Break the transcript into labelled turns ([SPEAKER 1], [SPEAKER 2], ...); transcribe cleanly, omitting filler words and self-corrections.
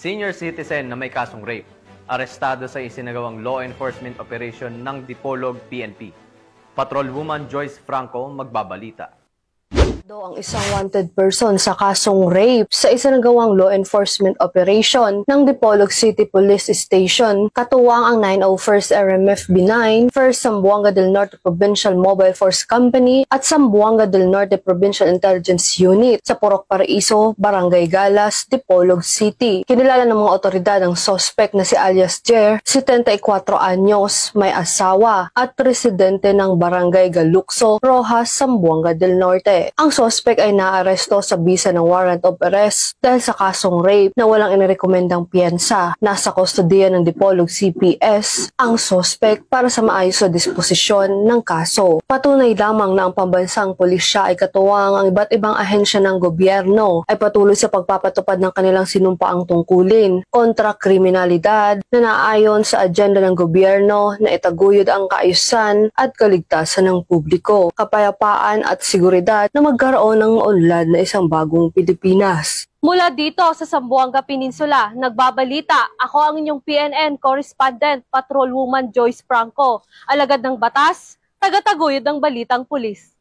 [SPEAKER 1] Senior citizen na may kasong rape, arestado sa isinagawang law enforcement operation ng Dipolog PNP. Patrolwoman Joyce Franco magbabalita.
[SPEAKER 2] Ang isang wanted person sa kasong rape sa isinagawang law enforcement operation ng Dipolog City Police Station, katuwang ang 901st RMF B9, 1st Zamboanga del Norte Provincial Mobile Force Company at Zamboanga del Norte Provincial Intelligence Unit sa Purok Paraiso, Barangay Galas, Dipolog City. Kinilala ng mga otoridad ang suspect na si alias Jer, 74 anyos, may asawa at residente ng Barangay Galukso, Rojas, Zamboanga del Norte. Ang suspect ay naaresto sa bisa ng warrant of arrest dahil sa kasong rape na walang inirekomendang piyensa. Nasa kustodiya ng Dipolog CPS ang suspect para sa maayos na disposisyon ng kaso. Patunay lamang na ang pambansang pulisya ay katuwang ang iba't ibang ahensya ng gobyerno ay patuloy sa pagpapatupad ng kanilang sinumpaang tungkulin kontra kriminalidad na naayon sa agenda ng gobyerno na itaguyod ang kaayusan at kaligtasan ng publiko, kapayapaan at seguridad na magkaroon ng unlad na isang bagong Pilipinas.
[SPEAKER 3] Mula dito sa Zamboanga Peninsula, nagbabalita ako ang inyong PNN correspondent, Patrolwoman Joyce Franco, alagad ng batas, tagataguyod ng balitang pulis.